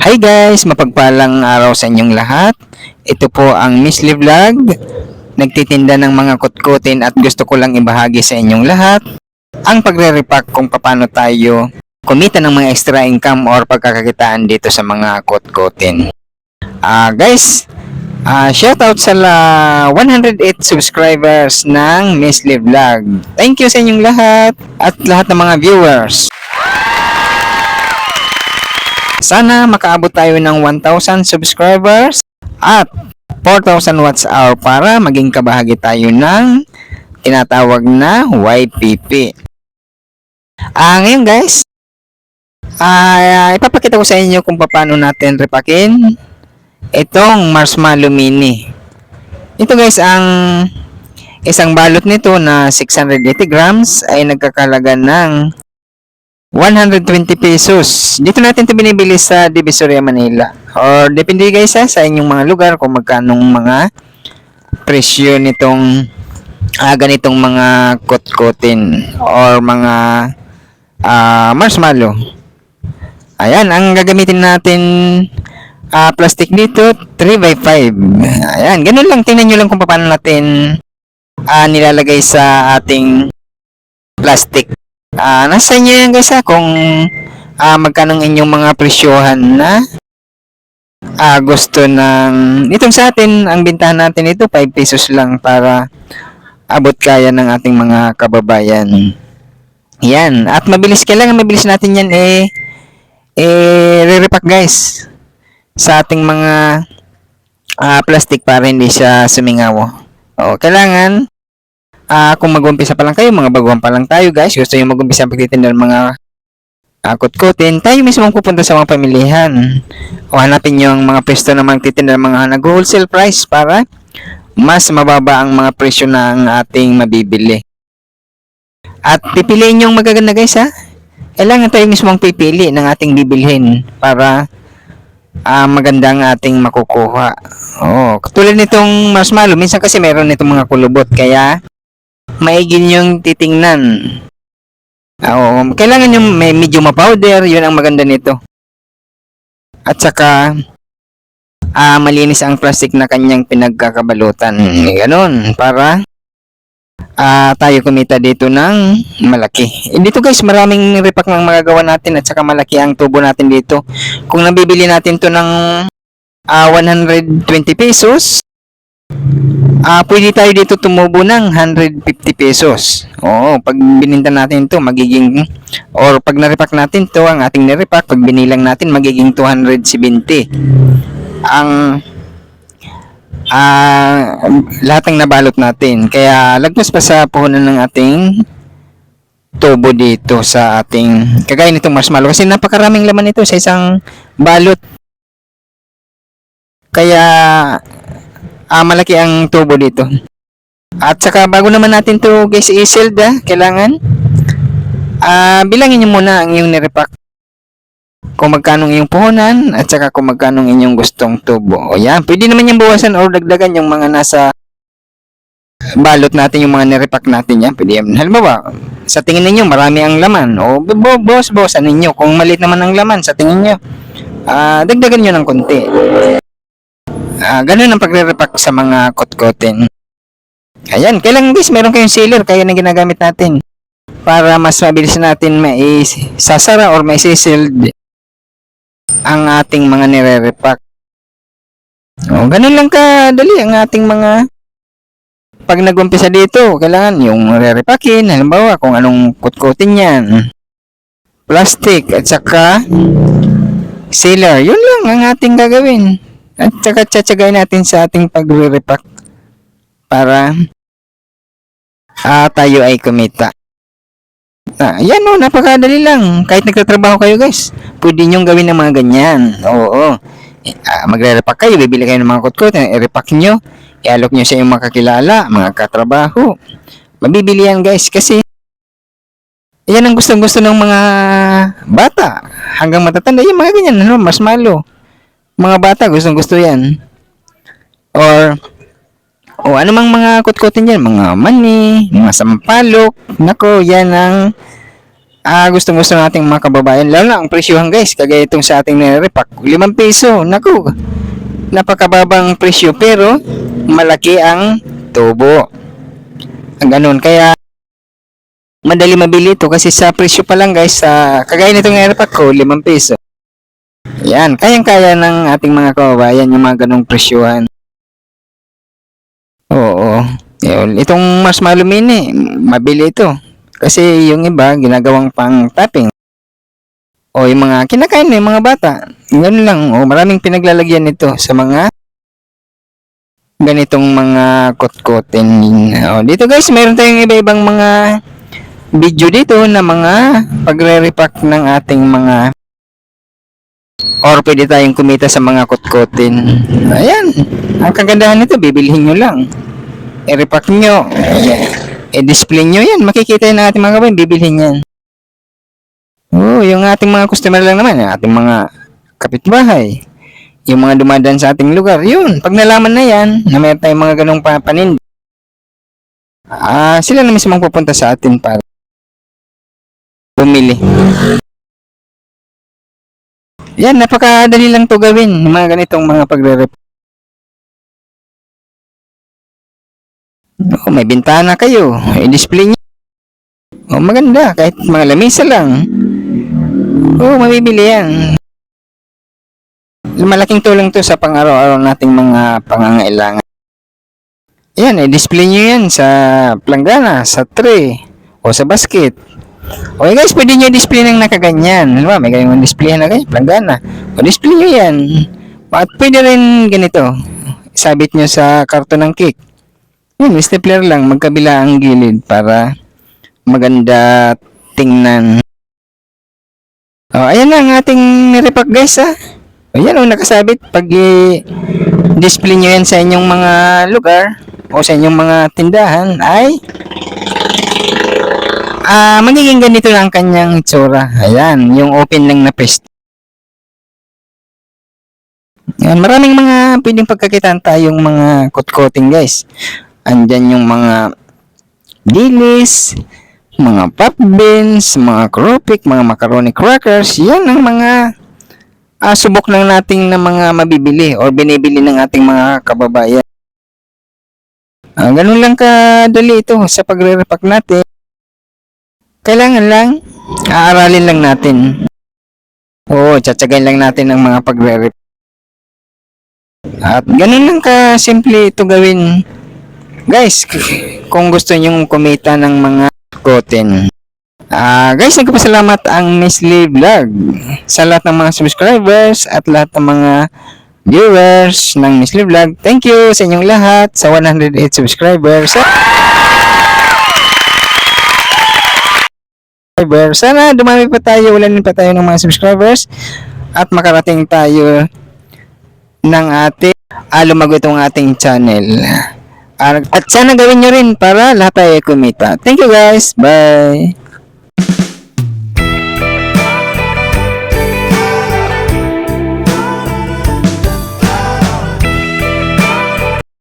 Hi guys, mapagpalang araw sa inyong lahat. Ito po ang Miss Lee Vlog. Nagtitinda ng mga kutkutin at gusto ko lang ibahagi sa inyong lahat ang pagre-repack kung paano tayo kumita ng mga extra income or pagkakakitaan dito sa mga kutkutin. Guys, shoutout sa 108 subscribers ng Miss Lee Vlog. Thank you sa inyong lahat at lahat ng mga viewers. Sana makaabot tayo ng 1,000 subscribers at 4,000 watts hour para maging kabahagi tayo ng tinatawag na YPP. Ngayon guys, ipapakita ko sa inyo kung paano natin repakin itong marshmallow mini. Ito guys, ang isang balot nito na 680 grams ay nagkakalaga ng 120 pesos. Dito natin ito binibili sa Divisoria, Manila. Or depende guys sa inyong mga lugar kung magkanong mga presyo nitong ganitong mga kutkutin or mga marshmallow. Ayan, ang gagamitin natin plastic dito 3x5. Ayan, ganun lang. Tingnan nyo lang kung paano natin nilalagay sa ating plastic. Nasa inyo yan guys kung magkano inyong mga presyohan na gusto ng itong sa atin. Ang bintahan natin ito 5 pesos lang para abot kaya ng ating mga kababayan. Yan, at kailangan mabilis natin yan re-repack guys sa ating mga plastic para hindi siya sumingaw. Kailangan kung mag-umpisa pa lang kayo, mga baguhan pa lang tayo guys, gusto nyo mag-umpisa pagtitinda ng mga kutkutin, tayo mismo pupunta sa mga pamilihan o hanapin nyo ang mga pwesto na magtitinda ng mga nag-wholesale price para mas mababa ang mga presyo na ang ating mabibili. At pipiliin nyo ang magaganda guys kailangan tayo mismo ang pipili ng ating bibilhin para maganda ang ating makukuha. Katulad nitong marshmallow, minsan kasi meron nitong mga kulubot, kaya maigin yung titingnan. Kailangan yung medyo ma-powder, yun ang maganda nito. At saka malinis ang plastic na kanyang pinagkakabalutan. Ganon, para tayo kumita dito ng malaki. Dito guys, maraming repack ng magagawa natin at saka malaki ang tubo natin dito. Kung nabibili natin to ng 120 pesos, pwede tayo dito tumubo ng 150 pesos. Pag bininta natin ito, magiging, or pag narepack natin to, ang ating narepack, pag binilang natin, magiging 270. Ang lahat ng nabalot natin. Kaya lagpas pa sa puhunan ng ating tubo dito sa ating, kagaya nitong marshmallow. Kasi napakaraming laman ito sa isang balot. Kaya malaki ang tubo dito. At saka bago naman natin to guys i-sealed kailangan bilangin nyo muna ang iyong nirepack kung magkano iyong puhunan at saka kung magkano inyong gustong tubo. Yan, pwede naman yung bawasan o dagdagan yung mga nasa balot natin, yung mga nirepack natin. Yan, pwede yan. Halimbawa, sa tingin ninyo marami ang laman, bawasan ninyo. Kung maliit naman ang laman sa tingin nyo, dagdagan nyo ng konti. Ganun ang pagre-repack sa mga kutkutin. Ayan, kailangan guys meron kayong sealer, kaya na ginagamit natin para mas mabilis natin maisasara or maisisealed ang ating mga nire-repack. Ganun lang kadali ang ating mga pag nag-umpisa dito. Kailangan yung re-repackin, halimbawa kung anong kutkutin yan, plastic at saka sealer. Yun lang ang ating gagawin. At saka tsatsagayin natin sa ating pagre-repack para tayo ay kumita. Yan napakadali lang. Kahit nagtatrabaho kayo guys, pwede nyong gawin ng mga ganyan. Magre-repack kayo, bibili kayo ng mga kutkut, i-repack nyo, i-alok nyo sa iyong mga kakilala, mga katrabaho. Mabibili yan guys, kasi yan ang gustong-gusto ng mga bata hanggang matatanda. Yung mga ganyan, marshmallow. Mga bata gustong-gusto yan. Or anumang mga kutkutin yan, mga mani, mga sampalok. Nako, yan ang Gusto nating mga kababayan, lalo na ang presyohan guys, kagaya itong sa ating nire-repack, 5 piso, naku, napakababang presyo pero malaki ang tubo. Ang ganun, kaya madali mabili ito kasi sa presyo pa lang guys, sa kagaya nitong nire-repack ko, 5 piso. Yan, kayang-kaya ng ating mga kababayan yung mga ganung presyuhan. Oo. Yun. Itong marshmallow mini, mabili ito. Kasi yung iba, ginagawang pang topping. O yung mga kinakain ng mga bata. Ganun lang. O maraming pinaglalagyan nito sa mga ganitong mga kotkotin. O dito guys, meron tayong iba-ibang mga video dito na mga pagre-repack ng ating mga or pwede tayong kumita sa mga kotkotin. Ayan. Ang kagandahan nito, bibilihin nyo lang. I-repack nyo. I-display nyo yan. Makikita yun ng ating mga kabayan. Bibilhin yan. Yung ating mga customer lang naman. Yung ating mga kapitbahay. Yung mga dumadaan sa ating lugar. Yun. Pag nalaman na yan, na meron tayong mga ganong paninda, sila na mismo pupunta sa atin para bumili. Yan, napakadali lang to gawin. Yung mga ganitong mga pagre-repack. May bintana kayo. I-display nyo. Maganda. Kahit mga lamisa lang. Mabibili yan. Malaking tulong to sa pang-araw-araw nating mga pangangailangan. Yan, i-display nyo yan sa planggana, sa tray, o sa basket. Okay guys, pwede nyo i-display ng nakaganyan. Alam mo, may ganyang display na kayo, planggana. O display nyo yan. At pwede rin ganito. Sabit nyo sa karton ng cake. Yun, stapler lang, magkabila ang gilid para maganda tingnan. Ayan na ang ating nirepack guys Ayan nakasabit. Pag i-display nyo yan sa inyong mga lugar o sa inyong mga tindahan ay magiging ganito lang ang kanyang itsura. Ayan, yung open lang na pwesto. Ayan, maraming mga pwedeng pagkakitaan tayong mga kotkoting guys. Andyan yung mga dilis, mga pop beans, mga kropik, mga macaroni crackers. Yan ang mga subok lang nating na mga mabibili o binibili ng ating mga kababayan. Ganun lang kadali ito sa pagre-repack natin. Kailangan lang aaralin lang natin. Tsatsagain lang natin ang mga pagre-repack. At ganun lang ka-simple ito gawin. Guys, kung gusto nyong kumita ng mga koten. Guys, nagpapasalamat ang Nestle Vlog sa lahat ng mga subscribers at lahat ng mga viewers ng Nestle Vlog. Thank you sa inyong lahat sa 108 subscribers. Sana dumami pa tayo, ulanin pa tayo ng mga subscribers at makarating tayo ng ating lumago itong ating channel. At sana gawin nyo rin para lahat tayo kumita. Thank you guys. Bye.